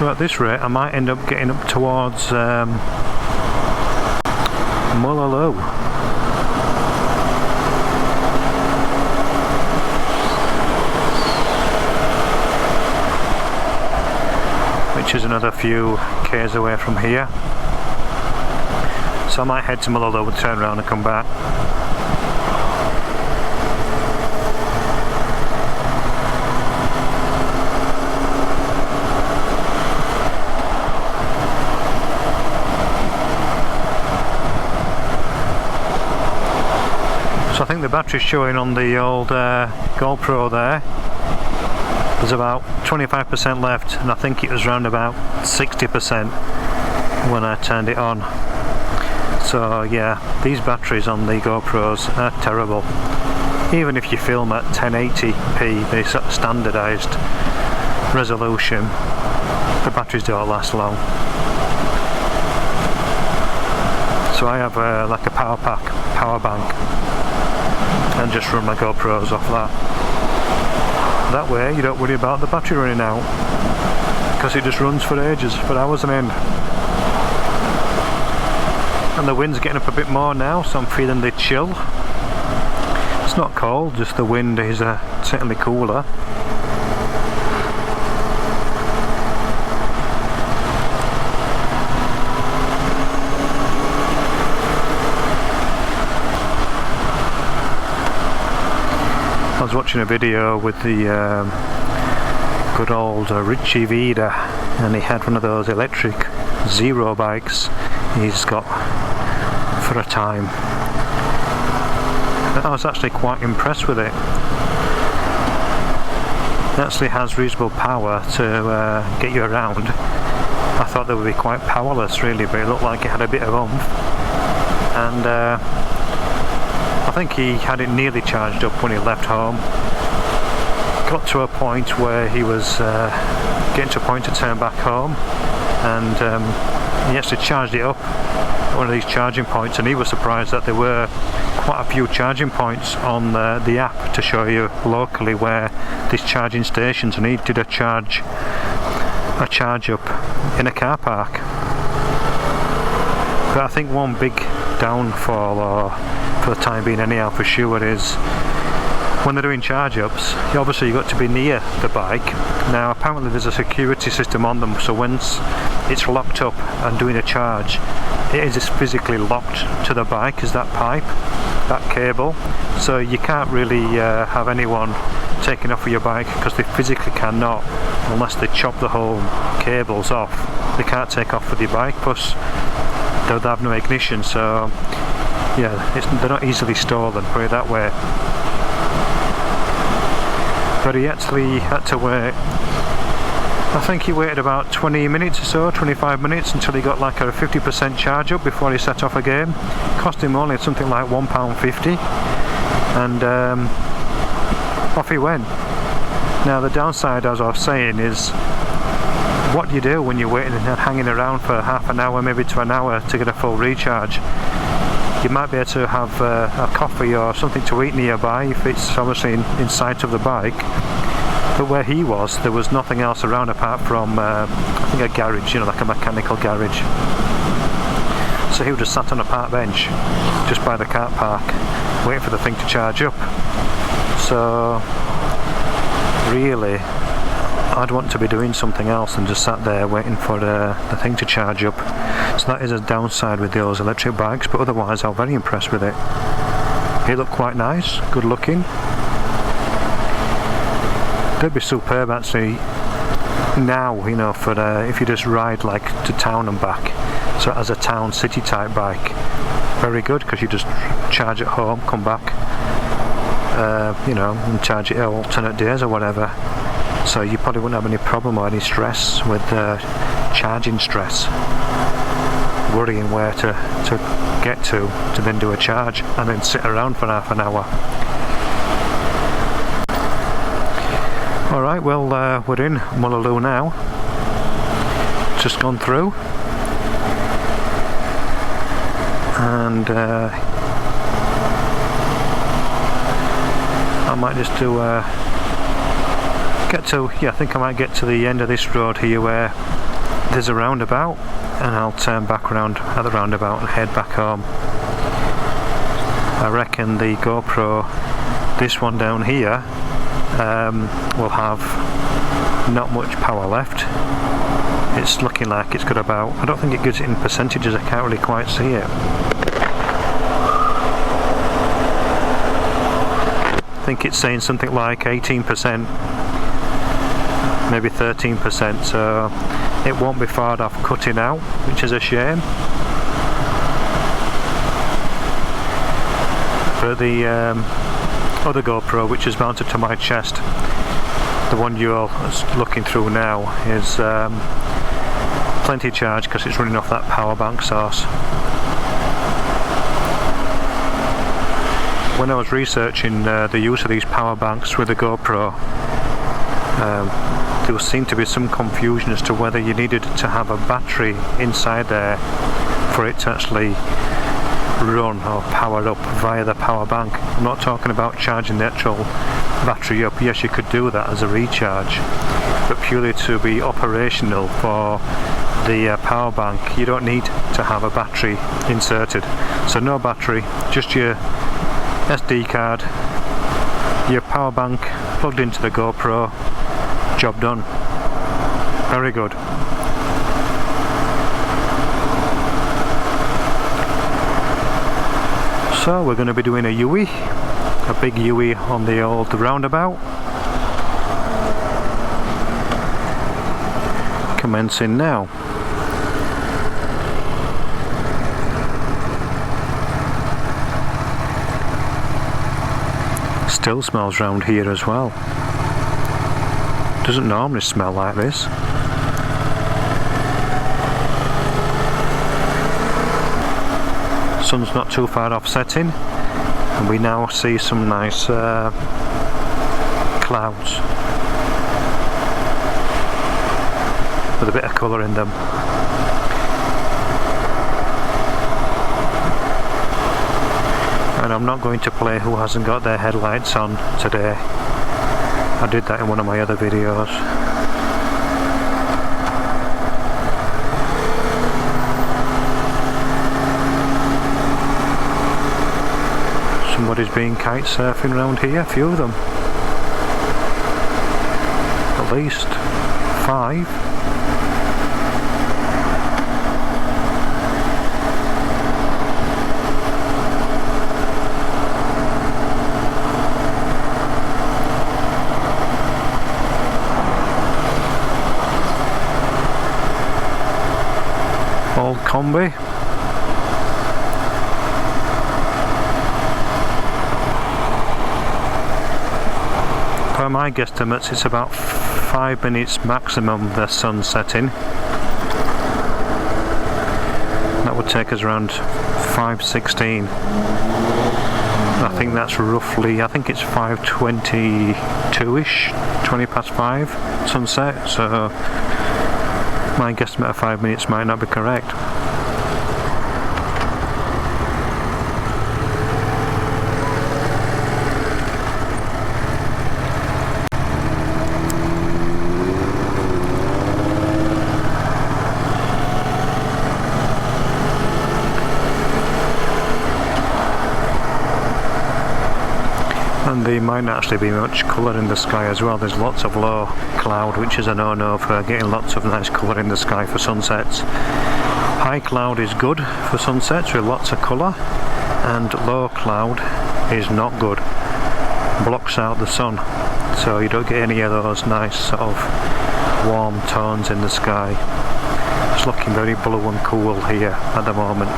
So at this rate I might end up getting up towards Mullaloo. Which is another few k's away from here. So I might head to Mullaloo and turn around and come back. So I think the battery's showing on the old GoPro there. There's about 25% left, and I think it was around about 60% when I turned it on. So yeah, these batteries on the GoPros are terrible. Even if you film at 1080p, the sort of standardised resolution, the batteries don't last long. So I have like a power bank, and just run my GoPros off that. That way you don't worry about the battery running out, because it just runs for ages, for hours on end. And the wind's getting up a bit more now, so I'm feeling the chill. It's not cold, just the wind is certainly cooler. I was watching a video with the good old Richie Vida, and he had one of those electric zero bikes he's got for a time. I was actually quite impressed with it. It actually has reasonable power to get you around. I thought they would be quite powerless really, but it looked like it had a bit of oomph. And I think he had it nearly charged up when he left home. Got to a point where he was getting to a point to turn back home, and he actually charged it up at one of these charging points, and he was surprised that there were quite a few charging points on the app to show you locally where these charging stations, and he did a charge up in a car park. But I think one big downfall, or for the time being anyhow for sure, is when they're doing charge ups, obviously you've got to be near the bike. Now apparently there's a security system on them, so once it's locked up and doing a charge, it is physically locked to the bike as that pipe, that cable, so you can't really have anyone taking off of your bike, because they physically cannot, unless they chop the whole cables off. They can't take off with your bike, plus they have no ignition, so yeah, they're not easily stolen, put it that way. But he actually had to wait, I think he waited about 20 minutes or so, 25 minutes, until he got like a 50% charge up before he set off again. Cost him only something like £1.50, and off he went. Now the downside, as I was saying, is what do you do when you're waiting and hanging around for half an hour, maybe to an hour, to get a full recharge? You might be able to have a coffee or something to eat nearby if it's obviously in sight of the bike. But where he was, there was nothing else around apart from I think a garage, you know, like a mechanical garage. So he was just sat on a park bench just by the car park waiting for the thing to charge up. So really I'd want to be doing something else than just sat there waiting for the thing to charge up. So that is a downside with those electric bikes, but otherwise I'm very impressed with it. It looked quite nice, good looking. They'd be superb actually now, you know, for if you just ride like to town and back, so as a town city type bike. Very good, because you just charge at home, come back, you know, and charge it alternate days or whatever. So you probably wouldn't have any problem or any stress with charging stress, worrying where to get to then do a charge and then sit around for half an hour. Alright, well we're in Mullaloo now, just gone through, and I might just do I think I might get to the end of this road here where there's a roundabout, and I'll turn back around at the roundabout and head back home. I reckon the GoPro, this one down here, will have not much power left. It's looking like it's got about, I don't think it gives it in percentages, I can't really quite see it. I think it's saying something like 18%, maybe 13%, so it won't be far off cutting out, which is a shame. But the other GoPro, which is mounted to my chest, the one you're looking through now, is plenty charged because it's running off that power bank source. When I was researching the use of these power banks with the GoPro, there seemed to be some confusion as to whether you needed to have a battery inside there for it to actually run or power up via the power bank. I'm not talking about charging the actual battery up. Yes, you could do that as a recharge, but purely to be operational for the power bank, you don't need to have a battery inserted. So no battery, just your SD card, your power bank plugged into the GoPro, job done. Very good. So we're going to be doing a U-ey, a big U-ey on the old roundabout. Commencing now. Still smells round here as well. Doesn't normally smell like this. Sun's not too far off setting, and we now see some nice clouds with a bit of colour in them. And I'm not going to play who hasn't got their headlights on today. I did that in one of my other videos. Somebody's been kite surfing around here, a few of them. At least 5. Old combi. By my guesstimates, it's about 5 minutes maximum the sun setting. That would take us around 5:16. I think that's roughly, I think it's 5:22ish, 20 past 5 sunset, so my guesstimate of 5 minutes might not be correct. And there might not actually be much colour in the sky as well. There's lots of low cloud, which is a no-no for getting lots of nice colour in the sky for sunsets. High cloud is good for sunsets with lots of colour, and low cloud is not good. Blocks out the sun, so you don't get any of those nice sort of warm tones in the sky. It's looking very blue and cool here at the moment.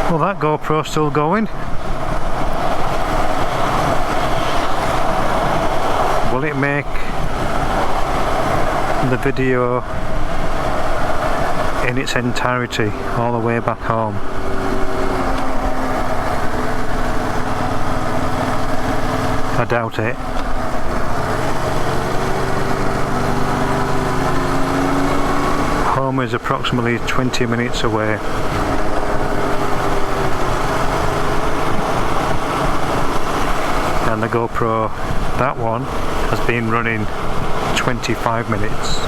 Well, that GoPro's still going. Will it make the video in its entirety all the way back home? I doubt it. Home is approximately 20 minutes away. and the GoPro, that one, has been running 25 minutes.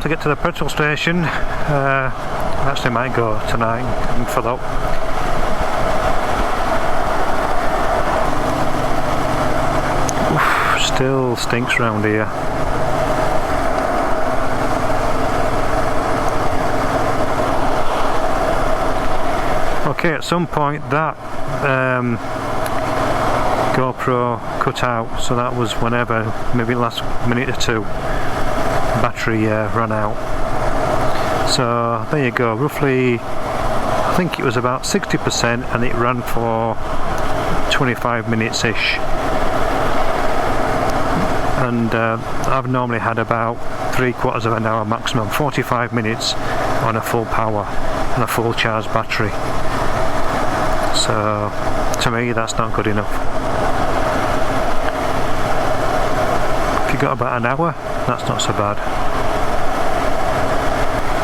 To get to the petrol station, actually might go tonight and fill up. Oof, still stinks round here. Okay, at some point that GoPro cut out, so that was whenever, maybe last minute or two. Battery ran out. So there you go, roughly I think it was about 60%, and it ran for 25 minutes ish, and I've normally had about 3/4 of an hour maximum, 45 minutes on a full power and a full charged battery. So to me that's not good enough. If you got about an hour, that's not so bad.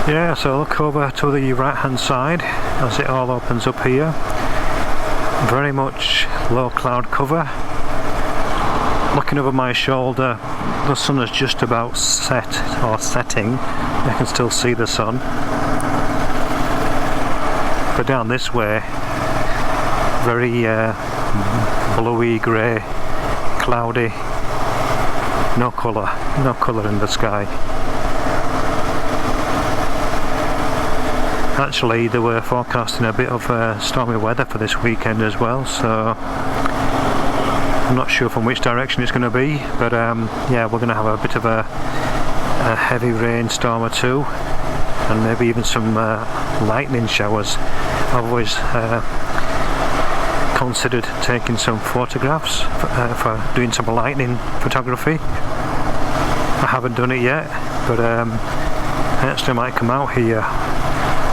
Yeah, so look over to the right hand side as it all opens up here. Very much low cloud cover. Looking over my shoulder, the sun is just about set or setting. I can still see the sun. But down this way, very bluey, grey, cloudy. No colour in the sky. Actually, they were forecasting a bit of stormy weather for this weekend as well, so I'm not sure from which direction it's going to be, but yeah, we're going to have a bit of a heavy rainstorm or two, and maybe even some lightning showers. I've always considered taking some photographs for doing some lightning photography. I haven't done it yet, but I actually might come out here.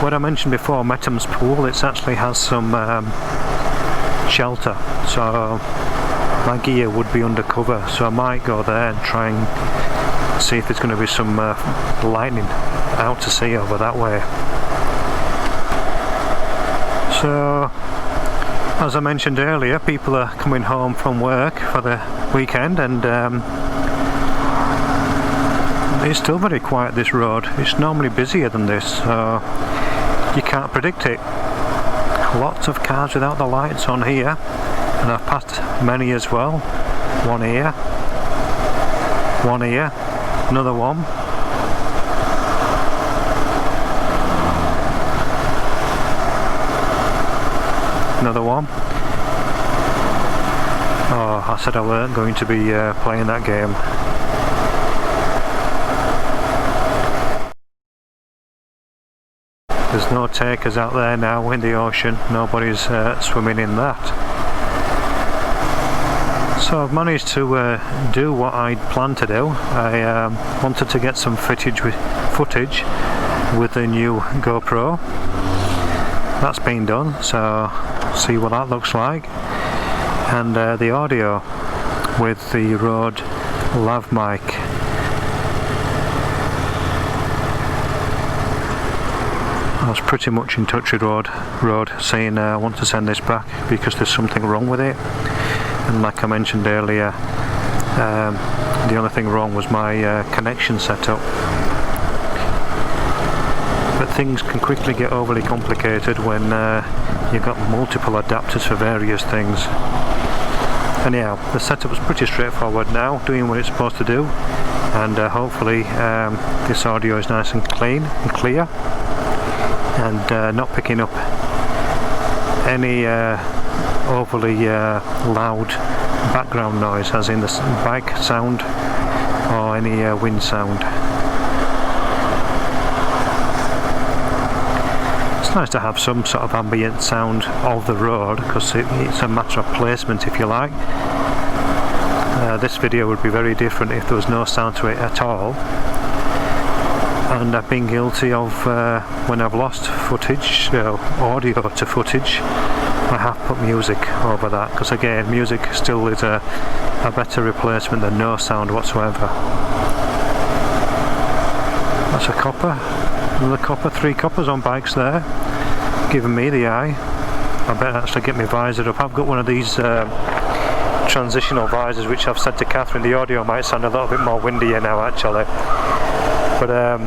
What I mentioned before, Metham's pool, it actually has some shelter, so my gear would be undercover, so I might go there and try and see if there's going to be some lightning out to sea over that way. So as I mentioned earlier, people are coming home from work for the weekend, and it's still very quiet, this road. It's normally busier than this, so you can't predict it. Lots of cars without the lights on here, and I've passed many as well. One here, another one. Another one. Oh, I said I weren't going to be playing that game. There's no takers out there now in the ocean, nobody's swimming in that. So I've managed to do what I'd planned to do. I wanted to get some footage with the new GoPro. That's been done, so see what that looks like. And the audio with the Rode Lav mic. I was pretty much in touch with Rode saying I want to send this back because there's something wrong with it, and like I mentioned earlier, the only thing wrong was my connection setup. But things can quickly get overly complicated when you've got multiple adapters for various things. Anyhow, the setup was pretty straightforward now, doing what it's supposed to do, and hopefully this audio is nice and clean and clear, and not picking up any overly loud background noise, as in the bike sound or any wind sound. It's nice to have some sort of ambient sound of the road, because it's a matter of placement, if you like. This video would be very different if there was no sound to it at all. And I've been guilty of, when I've lost footage, audio to footage, I have put music over that, because again, music still is a better replacement than no sound whatsoever. That's a copper, another copper, 3 coppers on bikes there, giving me the eye. I better actually get my visor up. I've got one of these transitional visors, which I've said to Catherine, the audio might sound a little bit more windier now actually. But I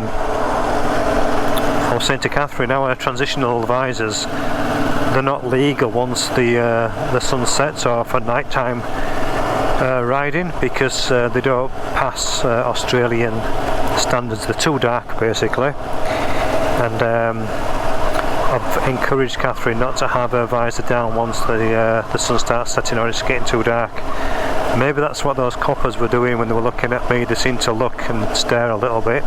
was saying to Catherine, our transitional visors, they're not legal once the sun sets or for nighttime riding, because they don't pass Australian standards. They're too dark basically. And I've encouraged Catherine not to have her visor down once the sun starts setting or it's getting too dark. Maybe that's what those coppers were doing when they were looking at me. They seemed to look and stare a little bit.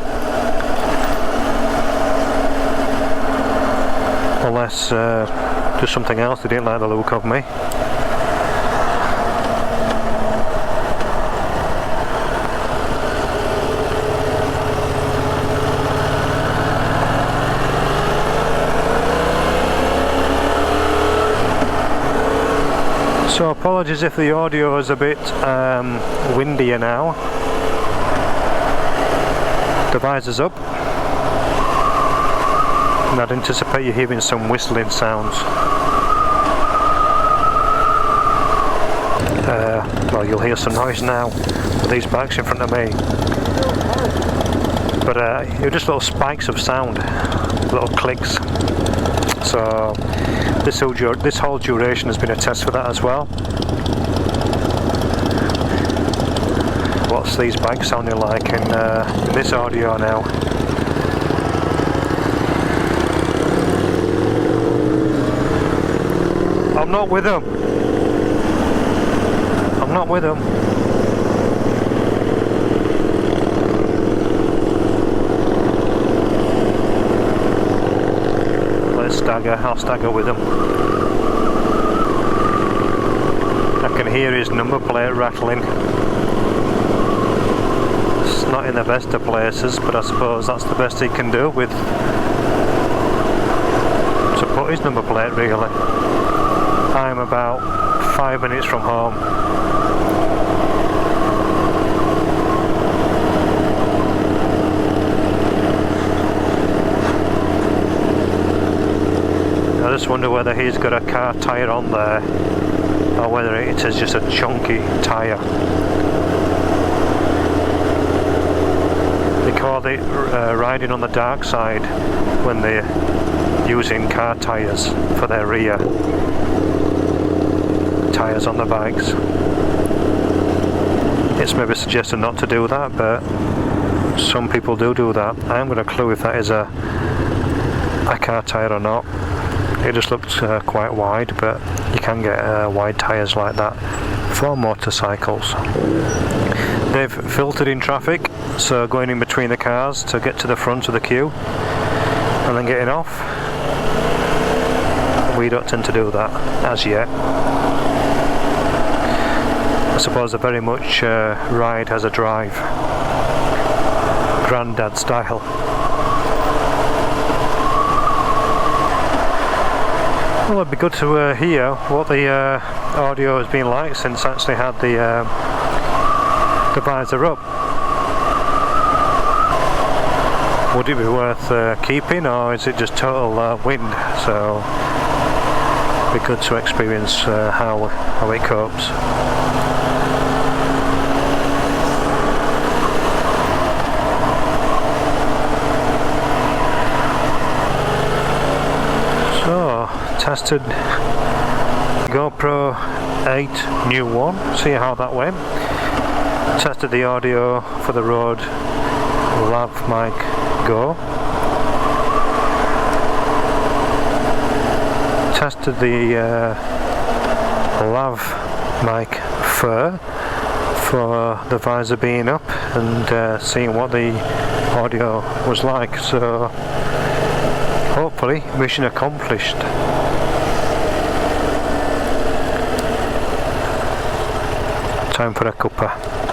Unless there's something else, they didn't like the look of me. So apologies if the audio is a bit windier now. The visor's up, and I'd anticipate you hearing some whistling sounds. Well, you'll hear some noise now with these bikes in front of me. But they're just little spikes of sound, little clicks. So this whole duration has been a test for that as well. What's these bikes sounding like in this audio now? I'm not with them. I'm not with them. I'll stagger with him. I can hear his number plate rattling. It's not in the best of places, but I suppose that's the best he can do with to put his number plate really. I'm about 5 minutes from home. I just wonder whether he's got a car tyre on there, or whether it is just a chunky tyre. They call it riding on the dark side when they're using car tyres for their rear tyres on the bikes. It's maybe suggested not to do that, but some people do that. I haven't got a clue if that is a car tyre or not. It just looks quite wide, but you can get wide tyres like that for motorcycles. They've filtered in traffic, so going in between the cars to get to the front of the queue and then getting off. We don't tend to do that as yet. I suppose they're very much ride as a drive, granddad style. Well, it'd be good to hear what the audio has been like since I actually had the visor up. Would it be worth keeping, or is it just total wind? So it'd be good to experience how it copes. Tested GoPro 8 new one, see how that went. Tested the audio for the Rode Lavalier GO. Tested the Lav mic fur for the visor being up and seeing what the audio was like. So hopefully hopefully, mission accomplished. Time for a cuppa.